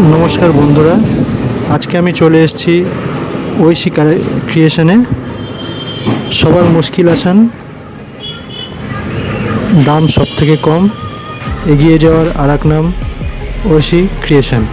নমস্কার বন্ধুরা, আজকে আমি চলে এসেছি ঐশী ক্রিয়েশনে। সবার মুশকিল আসান, দাম সব থেকে কম, এগিয়ে যাওয়ার আর এক নাম ঐশী ক্রিয়েশন।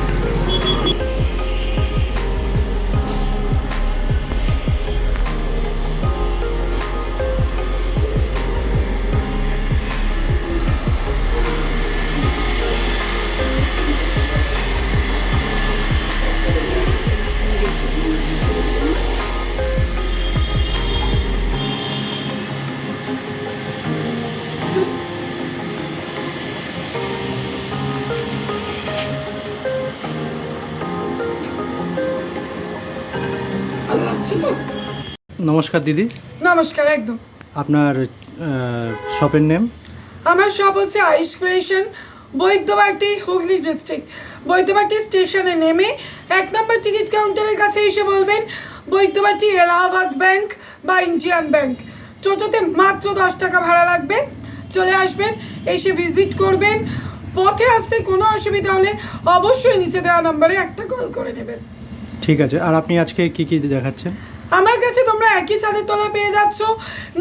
নমস্কার দিদি। নমস্কার। একদম আপনার শপের নেম? আমার শপ হচ্ছে ice creation, Baidyabati, Hooghly district. Baidyabati স্টেশনে নেমে 1 নম্বর টিকিট কাউন্টারের কাছে এসে বলবেন বৈদ্যবাটি এলাহাবাদ ব্যাংক বা ইন্ডিয়ান ব্যাংক। টোটোতে মাত্র 10 টাকা ভাড়া লাগবে। চলে আসবেন, এসে ভিজিট করবেন। পথে আসতে কোনো অসুবিধা হলে অবশ্যই নিচে দেওয়া নম্বরে একটা কল করে নেবেন। ঠিক আছে। আর আপনি আজকে কি কি দেখাচ্ছেন? আমার কাছে তোমরা একই ছাদের তলায় পেয়ে যাচ্ছ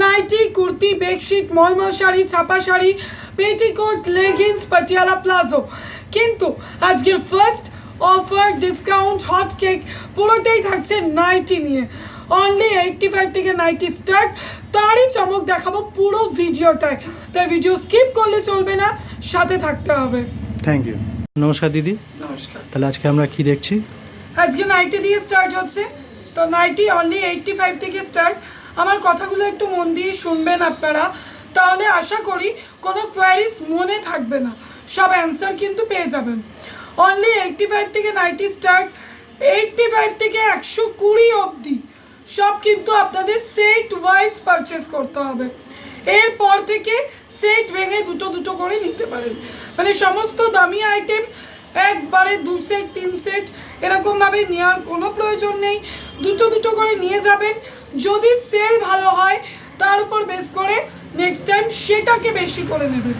নাইটি, কুর্তি, বেডশিট, মলমল শাড়ি, ছাপা sari, petticoat, leggings, Patiala palazzo. কিন্তু আজকের first offer, discount, hot cake পুরোটাই থাকছে নাইটি নিয়ে। অনলি 85 থেকে নাইটি স্টার্ট। তারই চমক দেখাবো পুরো ভিডিওটায়, তাই ভিডিও স্কিপ করলে চলবে না, সাথে থাকতে হবে। Thank you. নমস্কার দিদি। নমস্কার। তাহলে আজকে আমরা কি দেখছি? আজকে নাইটি দিয়ে স্টার্ট হচ্ছে। তো নাইটি অনলি 85 থেকে স্টার্ট। আমার কথাগুলো একটু মন দিয়ে শুনবেন আপনারা, তাহলে আশা করি কোনো কোয়ারিজ মনে থাকবে না, সব অ্যান্সার কিন্তু পেয়ে যাবেন। অনলি 85 থেকে নাইটি স্টার্ট। 85 থেকে 120 অবধি সব কিন্তু আপনাদের সেট ওয়াইজ পারচেস করতে হবে। এরপর থেকে সেট ভেঙে দুটো দুটো করে নিতে পারেন, মানে সমস্ত দামি আইটেম একবারে 2 সেট 3 সেট এরকমভাবে নেওয়ার কোনো প্রয়োজন নেই। দুটো দুটো করে নিয়ে যাবেন। যদি সেল ভালো হয় তার উপর বেস করে নেক্সট টাইম সেটাকে বেশি করে নেবেন।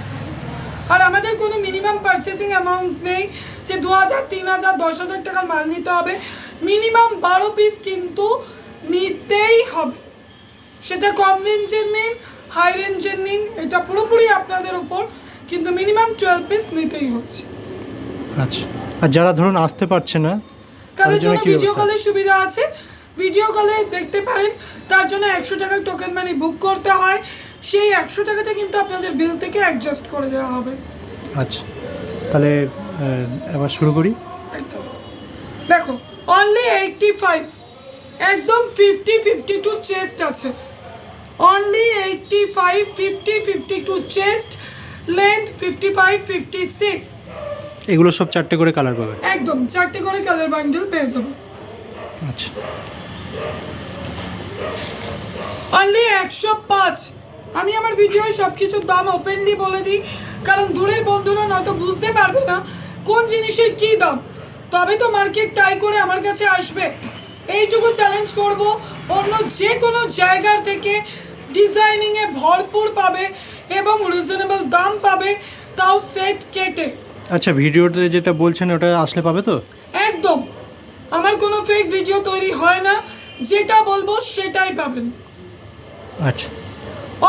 আর আমাদের কোনো মিনিমাম পারচেসিং অ্যামাউন্ট নেই যে 2000, 3000, 10,000 টাকার মাল নিতে হবে। মিনিমাম 12 পিস কিন্তু নিতেই হবে। সেটা কম রেঞ্জের নিন, হাই রেঞ্জের নিন, এটা পুরোপুরি আপনাদের উপর, কিন্তু মিনিমাম 12 পিস নিতেই হচ্ছে। আচ্ছা। আর যারা ধরুন আসতে পারছে না, তাদের জন্য ভিডিও কলের সুবিধা আছে। ভিডিও কলে দেখতে পারেন। তার জন্য 100 টাকা টোকেন মানি বুক করতে হয়। সেই 100 টাকাটা কিন্তু আপনাদের বিল থেকে অ্যাডজাস্ট করে দেওয়া হবে। আচ্ছা, তাহলে এবার শুরু করি। দেখো, অনলি 85, একদম 50-52 চেস্ট আছে। Only 85, 50-52 chest, length 55-56। এগুলো সব 4টে করে কালার পাবে? একদম 4টে করে কালার বান্ডেল পেয়ে যাবে। আচ্ছা। অনলি 105। আমি আমার ভিডিওয় সব কিছুর দাম ওপেনলি বলে দিই, কারণ দূরের বন্ধুরা নয়তো বুঝতে পারবে না কোন জিনিসের কী দাম। তবে তো মার্কেট ট্রাই করে আমার কাছে আসবে, এইটুকু চ্যালেঞ্জ করব। অন্য যে কোনো জায়গার থেকে ডিজাইনিংয়ে ভরপুর পাবে এবং রিজনেবল দাম পাবে, তাও সেট কেটে। আচ্ছা, ভিডিওতে যেটা বলছেন ওটা আসলে পাবে তো? একদম। আমার কোনো ফেক ভিডিও তৈরি হয় না, যেটা বলবো সেটাই পাবেন। আচ্ছা।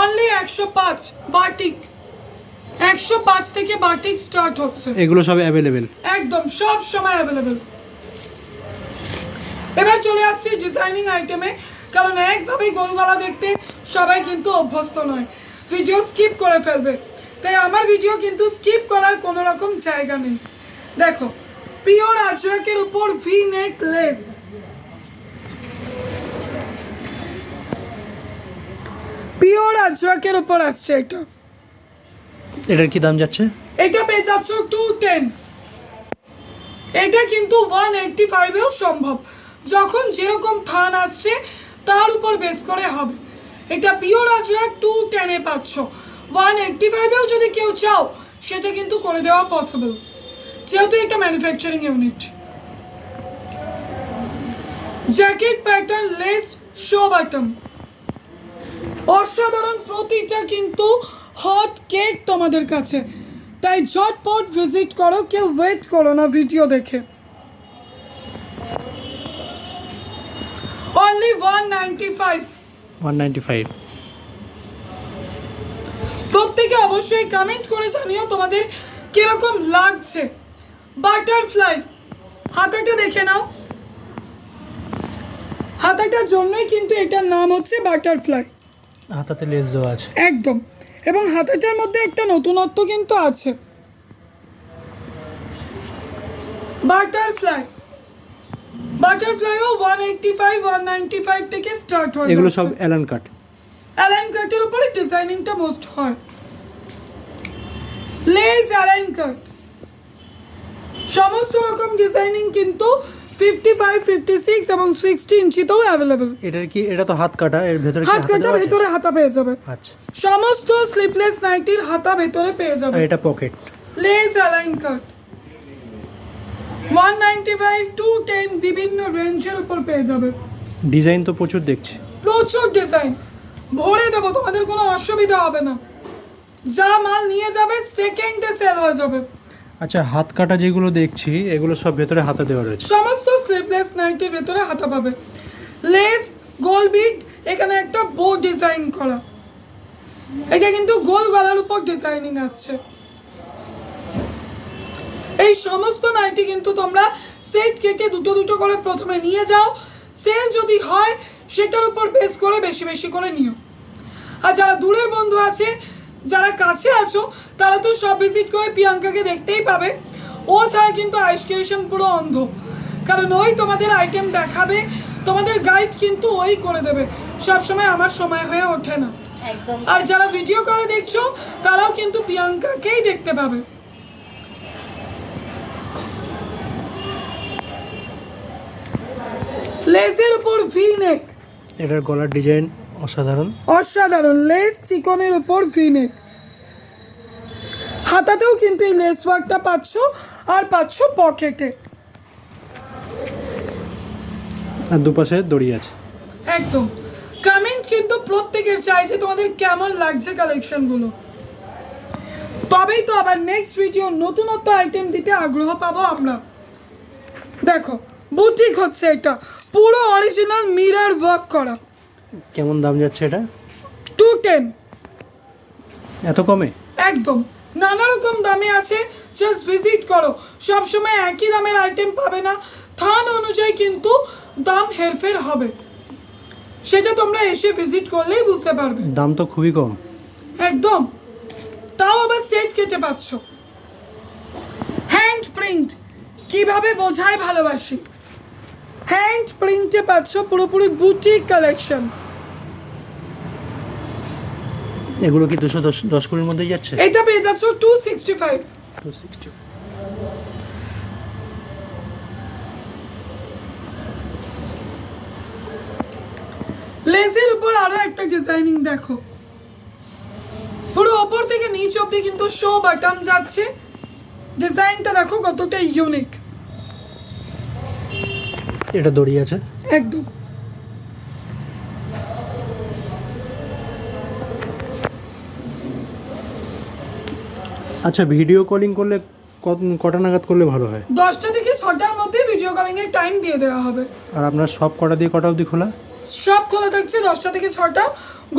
Only 105 batik. 105 থেকে বাটিক স্টার্ট হচ্ছে। এগুলো সব অ্যাভেলেবেল? একদম সব সময় অ্যাভেলেবেল। এবার চলে আসছি ডিজাইনিং আইটেমে, কারণ একভাবেই গোলগলা দেখতে সবাই কিন্তু অভ্যস্ত নয়, ভিডিও স্কিপ করে ফেলবে। তাই আমার ভিডিও কিন্তু স্কিপ করার কোনো রকম জায়গা নেই। দেখো, পিওর আজরাকের উপর ভি নেক লেস। পিওর আজরাকের উপর আসছে এটা। এটার কি দাম যাচ্ছে? এটা পেয়ে যাচ্ছ 210। এটা কিন্তু 185-এও সম্ভব, যখন যেরকম থান আসছে তার উপর বেস করে হবে। এটা পিওর আজরাক 210-এ পাচ্ছ। 185-এও যদি কেউ চাও সেটা কিন্তু করে দেওয়া পসিবল, যেহেতু এটা manufacturing unit. Jacket pattern, less, show button, অসাধারণ। প্রতিটা কিন্তু হট কেক তোমাদের কাছে, তাই ঝটপট ভিজিট করো, কেউ ওয়েট করো না ভিডিও দেখে। অনলি 195। 195। প্রত্যেকে অবশ্যই কমেন্ট করে জানিও তোমাদের কিরকম লাগছে। বাটারফ্লাই হাতাটা দেখে নাও, হাতাটার জন্যই কিন্তু এটার নাম হচ্ছে বাটারফ্লাই। হাতাতে লেস দেওয়া আছে একদম, এবং হাতাটার মধ্যে একটা নতুনত্ব কিন্তু আছে। বাটারফ্লাই, বাটারফ্লাইও 185 195 থেকে স্টার্ট হয়। এগুলো সব অ্যালান কাট। অ্যালাইন কাটের উপরে ডিজাইনিংটা মোস্ট হয়। লেস অ্যালাইন কাট সমস্ত রকম ডিজাইনিং কিন্তু 55, 56 এবং 60 ইঞ্চিতেও অ্যাভেলেবল। এটা তো হাত কাটা, এর ভেতরে হাত কাটা, ভেতরে হাতা পেয়ে যাবে। আচ্ছা, সমস্ত স্লিপলেস নাইটির হাতা ভেতরে পেয়ে যাবে। আর এটা পকেট। লেস অ্যালাইন কাট 195 টু 10 বিভিন্ন রেঞ্জের উপর পেয়ে যাবে। ডিজাইন তো প্রচুর দেখছি, প্রচুর ডিজাইন, ভরে দেবো, তোমাদের কোনো অসুবিধা হবে না। যা মাল নিয়ে যাবে সেকেন্ডে সেল হয়ে যাবে। আচ্ছা, হাত কাটা যেগুলো দেখছি এগুলো সব ভেতরে হাতা দেওয়া রয়েছে। সমস্ত স্লিভলেস নাইটির ভেতরে হাতা পাবে। লেস গোল বিট, এখানে একটা বো ডিজাইন করা, এটা কিন্তু গোল গলার উপর ডিজাইনিং আসছে। এই সমস্ত নাইটি কিন্তু তোমরা সেট কেটে দুটো দুটো করে প্রথমে নিয়ে যাও, সেল যদি হয় সেটার উপর বেস করে বেশি বেশি করে নিও। আর যারা দূরের বন্ধু আছে, যারা কাছে আছো, তারা তো সব ভিজিট করে প্রিয়াঙ্কাকে দেখতেই পাবে। ও ছাড়া কিন্তু আইস ক্রিয়েশন পুরো অন্ধ, কারণ ওই তোমাদের আইটেম দেখাবে, তোমাদের গাইড কিন্তু ওই করে দেবে। সবসময় আমার সময় হয়ে ওঠে না। একদম। আর যারা ভিডিও কলে দেখছো তারাও কিন্তু প্রিয়াঙ্কাকেই দেখতে পাবে। লেসের উপর ভি নেক, এটার গলার ডিজাইন অসাধারণ। অসাধারণ। লেস চিকনের উপর ভি নেক, হাতাতেও কিন্তু এই লেস ওয়ার্কটা পাচ্ছ, আর পাচ্ছ পকেটে। আর দুপাশে দড়ি আছে। একদম। কমেন্ট কিন্তু প্রত্যেকের চাই যে তোমাদের কেমন লাগছে কালেকশনগুলো, তবেই তো আবার নেক্সট ভিডিও নতুনত্ব আইটেম দিতে আগ্রহ পাবো আমরা। দেখো বুটিক হচ্ছে, এটা পুরো অরিজিনাল মিরর ওয়ার্ক করা। কেমন দাম যাচ্ছে এটা? 210। এত কমে? একদম, নানা রকম দামে আছে, জাস্ট ভিজিট করো। সবসময় একই দামের আইটেম পাবে না, থান অনুযায়ী কিন্তু দাম হেরফের হবে, সেটা তোমরা এসে ভিজিট করলেই বুঝতে পারবে। দাম তো খুবই কম। একদম, তাও আবার সেট কেটে পাচ্ছ। হ্যান্ড প্রিন্ট কিভাবে বোঝায় ভালোবাসি, হ্যান্ড প্রিন্টে পাচ্ছ পুরোপুরি বুটিক কালেকশন। এগুলো কি 210 কুড়ির মধ্যেই যাচ্ছে? এটা পেয়ে যাচ্ছ 265। 260। লেসের উপর আরো একটা ডিজাইনিং দেখো, পুরো ওপর থেকে নিচ অব্দি কিন্তু শো বাটন যাচ্ছে। ডিজাইনটা দেখো কতটা ইউনিক। এটা দড়ি আছে একদম। আচ্ছা, ভিডিও কলিং করলে কটা নাগাদ করলে ভালো হয়? 10টা থেকে 6টার মধ্যে ভিডিও কলিং এর টাইম দিয়ে দেওয়া হবে। আর আপনার সব কটা দিয়ে কটা অবধি খোলা? সব খোলা থাকছে 10টা থেকে 6টা।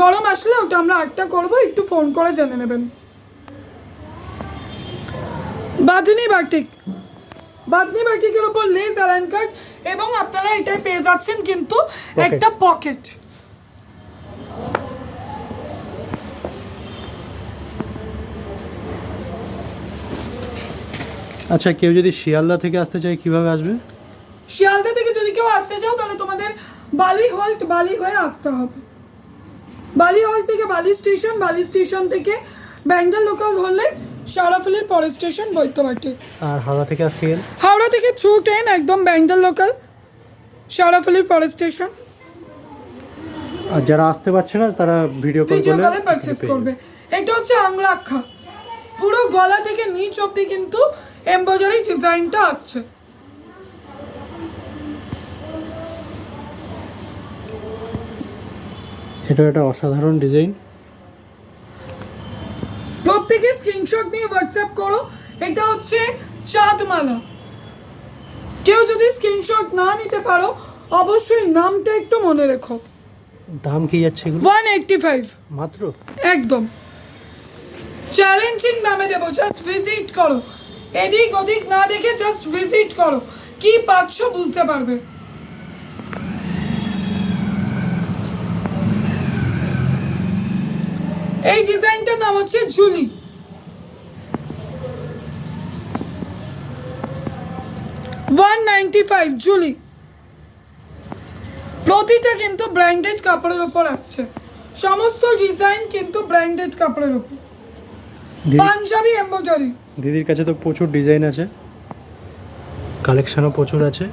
গরম আসলে ওটা আমরা 8টা করবো, একটু ফোন করে জেনে নেবেন। বাঁধনি বাটিক, বাঁধনি বাটিকের উপর লেস অ্যালাইন কাট, এবং আপনারা এটাই পেয়ে যাচ্ছেন কিন্তু একটা পকেট। আচ্ছা, কেউ যদি শিয়ালদা থেকে আসতে চায় কিভাবে আসবে? শিয়ালদা থেকে যদি কেউ আসতে চাও তাহলে তোমাদের বালি হল্ট, বালি হয়ে আসতে হবে। বালি হল্ট থেকে বালি স্টেশন, বালি স্টেশন থেকে ব্যান্ডেল লোকাল ধরলে শারাফুলির পরের স্টেশন বৈদ্যবাটি। আর হাওড়া থেকে আসতে গেলে? হাওড়া থেকে থ্রু ট্রেন একদম ব্যান্ডেল লোকাল, শারাফুলির পরের স্টেশন। আর যারা আসতে পারছে না তারা ভিডিও কলে পারচেজ করবে। এটা হচ্ছে আংরাক্ষা, পুরো গলা থেকে নিচ অব্দি কিন্তু এমব্রয়ডারি ডিজাইনটা আসছে। এটা একটা অসাধারণ ডিজাইন। প্রত্যেকে স্ক্রিনশট নিয়ে হোয়াটসঅ্যাপ করো। এটা হচ্ছে চাঁদমালা। কেউ যদি স্ক্রিনশট না নিতে পারো অবশ্যই নামটা একটু মনে রেখো। দাম কি যাচ্ছে এগুলো? 185 মাত্র। একদম চ্যালেঞ্জিং দামে দেবো, জাস্ট ভিজিট করো, এদিক ওদিক না দেখে জাস্ট ভিজিট করো, কি পাচ্ছ বুঝতে পারবে। এই ডিজাইনটার নাম হচ্ছে জুলি। $195 জুলি। প্রতিটা কিন্তু ব্র্যান্ডেড কাপড়ের উপর আসছে, সমস্ত ডিজাইন কিন্তু ব্র্যান্ডেড কাপড়ের উপর। পাঞ্জাবি এমব্রয়ডারি। দিদির কাছে তো প্রচুর ডিজাইন আছে, কালেকশনও প্রচুর আছে।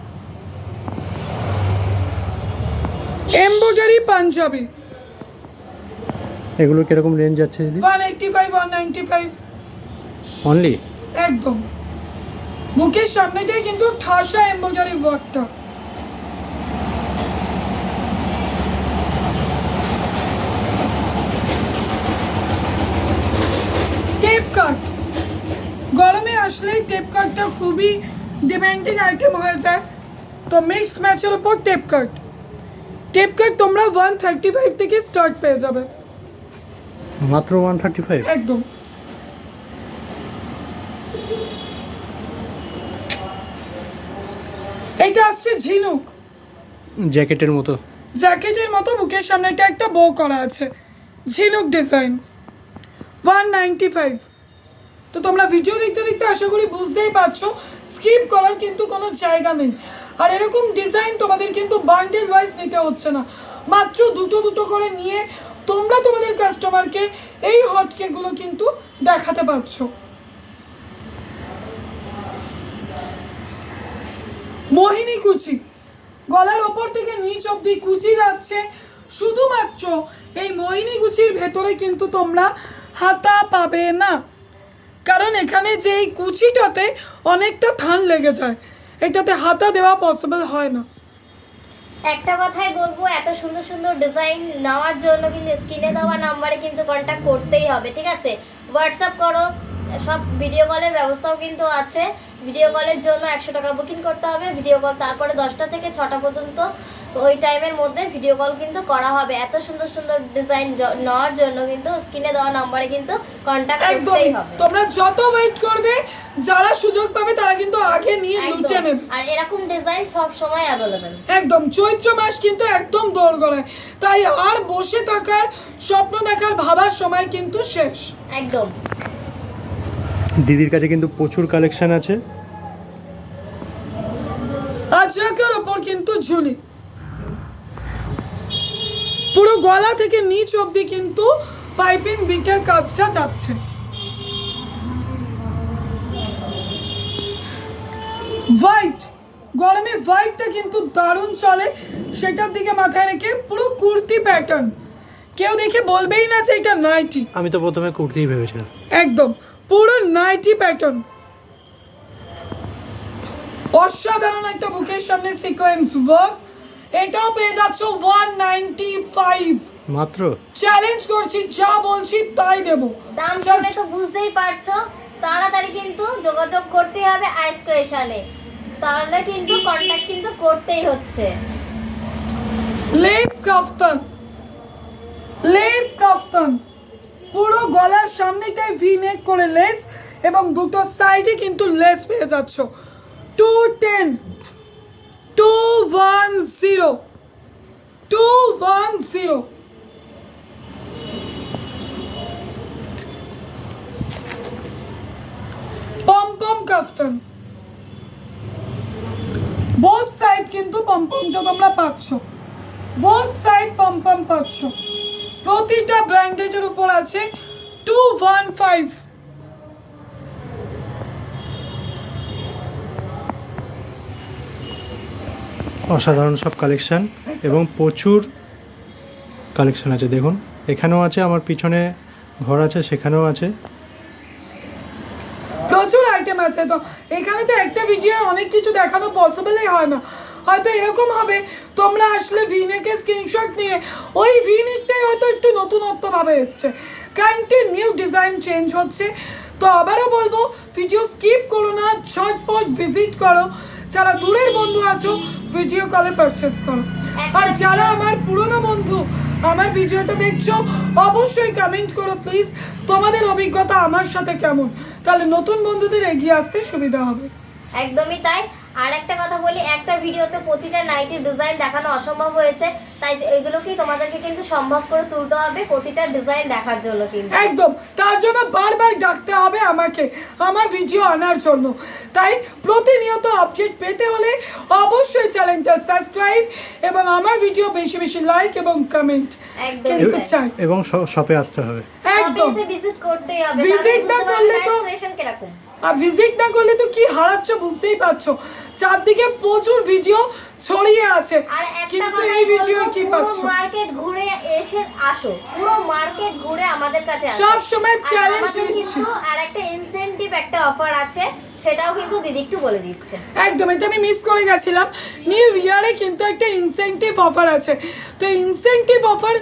এমব্রয়ডারি পাঞ্জাবি। এগুলো কিরকম রেঞ্জ যাচ্ছে দিদি? 185 195 অনলি। একদম বুকের সামনেটাই কিন্তু ঠাসা এমব্রয়ডারি ওয়ার্কটা। টেপ কাট, গরমে আসলে টেপ কাটটা খুবই ডিমান্ডিং আইটেম হয়ে যায়, তো মিক্স ম্যাচের উপর টেপ কাট। টেপ কাট তোমরা 135 থেকে স্টার্ট পেয়ে যাবে। মাত্র 135? একদম। এটা আসছে ঝিনুক, জ্যাকেটের মতো। জ্যাকেটের মতো বুকের সামনে এটা একটা বো করা আছে, ঝিনুক ডিজাইন। 195। তো তোমরা ভিডিও দেখতে দেখতে আশা করি বুঝতেই পারছো, স্কিপ করার কিন্তু কোনো জায়গা নেই। আর এরকম ডিজাইন তোমাদের কিন্তু বান্ডেল ওয়াইজ নিতে হচ্ছে না, মাত্র দুটো দুটো করে নিয়ে তোমরা তোমাদের কাস্টমারকে এই হটকেকগুলো কিন্তু দেখাতে পারছো। মোহিনী কুচি, গলার ওপর থেকে নিচ অবধি কুচি যাচ্ছে। শুধুমাত্র এই মোহিনী কুচির ভেতরে কিন্তু তোমরা হাতা পাবে না, কারণ এখানে যে এই কুচিটাতে অনেকটা থান লেগে যায়, এটাতে হাতা দেওয়া পসিবল হয় না। একটা কথাই বলবো, এত সুন্দর সুন্দর ডিজাইন নেওয়ার জন্য কিন্তু স্ক্রিনে দেওয়া নাম্বারে কিন্তু কন্ট্যাক্ট করতেই হবে, ঠিক আছে? হোয়াটসঅ্যাপ করো, সব ভিডিও কলের ব্যবস্থাও কিন্তু আছে। ভিডিও কলের জন্য 100 টাকা বুকিং করতে হবে। ভিডিও কল তারপরে 10টা থেকে 6টা পর্যন্ত ওই টাইমের মধ্যে ভিডিও কল কিন্তু করা হবে। এত সুন্দর সুন্দর ডিজাইন নেওয়ার জন্য কিন্তু স্ক্রিনে দেওয়া নাম্বারে কিন্তু কন্ট্যাক্ট করতেই হবে। তোমরা যত ওয়েট করবে, যারা সুযোগ পাবে তারা কিন্তু আগে নিয়ে লুটে নেবে। আর এরকম ডিজাইন সব সময় অ্যাভেলেবেল। একদম চৈত্র মাস কিন্তু একদম দোরগোড়ায়, তাই আর বসে থাকার, স্বপ্ন দেখার, ভাবার সময় কিন্তু শেষ। একদম। দিদির কাছে কিন্তু প্রচুর কালেকশন আছে। আজরাকের ওপর কিন্তু ঝুলি, পুরো গলা থেকে নিচ অবধি কিন্তু পাইপিং বিটের কাজটা যাচ্ছে। হোয়াইট, গরমে হোয়াইটটা কিন্তু দারুণ চলে, সেটার দিকে মাথায় রেখে পুরো কুর্তি প্যাটার্ন, কেউ দেখে বলবেই না যে এটা নাইটি। আমি তো প্রথমে কুর্তিই ভেবেছিলাম। একদম পুরো নাইটি প্যাটার্ন। অসাধারণ একটা বুকের সামনে সিকোয়েন্স ওয়ার্ক, এটাও পেয়ে যাচ্ছ 195 মাত্র। চ্যালেঞ্জ করছি, যা বলছি তাই দেবো। দাম শুনে তো বুঝতেই পারছো, তাড়াতাড়ি কিন্তু যোগাযোগ করতে হবে আইস ক্রিয়েশনে, তাহলে কিন্তু কন্ট্যাক্ট কিন্তু করতেই হচ্ছে। লেস কাফতান, লেস কাফতান, পুরো গলার সামনেটাই ভি নেক করে লেস এবং দুটো সাইডে কিন্তু লেস পেয়ে যাচ্ছ। 210 210 210। পমপম কাফতান, বোথ সাইড কিন্তু পমপমটা তোমরা পাচ্ছ, বোথ সাইড পমপম পাচ্ছ। প্রতিটা ব্র্যান্ডেডের উপর আছে 215। অসাধারণ সব কালেকশন এবং প্রচুর কালেকশন আছে। দেখুন এখানেও আছে, আমার পিছনে ঘর আছে সেখানেও আছে, প্রচুর আইটেম আছে। তো এখানে তো একটা ভিডিও অনেক কিছু দেখানো পসিবলই হয় না, হয়তো এরকম হবে তোমরা আসলে ভিনেকের স্ক্রিনশট নিয়ে, ওই ভিনেকটাই হয়তো একটু নতুনত্বভাবে এসছে, কন্টিনিউ ডিজাইন চেঞ্জ হচ্ছে। তো আবারও বলবো, ভিডিও স্কিপ করো না, ঝটপট ভিজিট করো। যারা দূরের বন্ধু আছো ভিডিও কলে পারচেস করো। আর যারা আমার পুরনো বন্ধু আমার ভিডিওটা দেখছো অবশ্যই কমেন্ট করো প্লিজ তোমাদের অভিজ্ঞতা আমার সাথে কেমন, তাহলে নতুন বন্ধুদের এগিয়ে আসতে সুবিধা হবে। একদমই তাই। আর একটা কথা বলি, একটা ভিডিওতে প্রতিটা নাইটির ডিজাইন দেখানো অসম্ভব হয়েছে, তাই এগুলোকেই তোমাদেরকে কিন্তু সম্ভব করে তুলতে হবে প্রতিটা ডিজাইন দেখার জন্য কিন্তু। একদম, তার জন্য বারবার ডাকতে হবে আমাকে আমার ভিডিও আনার জন্য। তাই প্রতিনিয়ত আপডেট পেতে হলে অবশ্যই চ্যানেলটা সাবস্ক্রাইব এবং আমার ভিডিও বেশি বেশি লাইক এবং কমেন্ট একদমই কিন্তু তাই। চাই। এবং শপে আসতে হবে। একদম, শপে ভিজিট করতেই হবে, Visit না করলে তো- ইনস্পিরেশন কিরকম। আর ভিজিট না করলে তো কি হারাচ্ছ বুঝতেই পারছো, চারদিকে প্রচুর ভিডিও ছড়িয়ে আছে আর একটা কিন্তু কথা এই ভিডিও বলবো, কি পুরো পাচ্ছ? মার্কেট ঘুরে এসে আসো, পুরো মার্কেট ঘুরে আমাদের কাছে আসো। সব সময় আর চ্যালেঞ্জ আমাদের দিচ্ছি। কিন্তু আর একটা ইনসেনটিভ একটা অফার আছে, সেটাও কিন্তু দিদি একটু বলে দিচ্ছে। একদম, এটা আমি মিস করে গেছিলাম। নিউ ইয়ারে কিন্তু একটা ইনসেনটিভ অফার আছে, তো ইনসেনটিভ অফার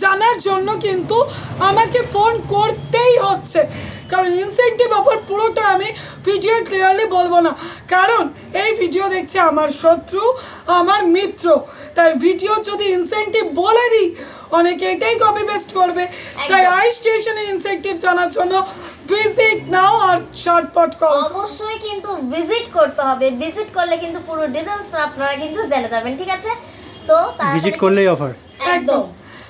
জানার জন্য কিন্তু আমাকে ফোন করতেই হচ্ছে, কারণ ইনসেনটিভ অফার পুরোটা আমি ভিডিও ক্লিয়ারলি বলবো না, কারণ এই ভিডিও দেখছে আমার শত্রু আমার মিত্র, তাই ভিডিও যদি ইনসেনটিভ বলে দিই অনেকে এটাই কপি পেস্ট করবে। তাই একদম। আই স্টেশনের ইনসেনটিভ জানার জন্য ভিজিট নাও আর শর্টপট কল। অবশ্যই কিন্তু ভিজিট করতে হবে, ভিজিট করলে কিন্তু পুরো ডিটেলস আপনারা কিন্তু জেনে যাবেন, ঠিক আছে? তো তাড়াতাড়ি ভিজিট করলেই অফার। একদম।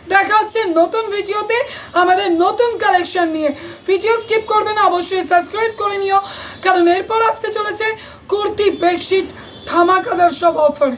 দেখা হচ্ছে নতুন ভিডিওতে আমাদের নতুন কালেকশন নিয়ে। ভিডিও স্কিপ করবে না, অবশ্যই সাবস্ক্রাইব করে নিও, কারণ এরপর আসতে চলেছে কুর্তি বেডশিট ধামাকাদার সব অফার।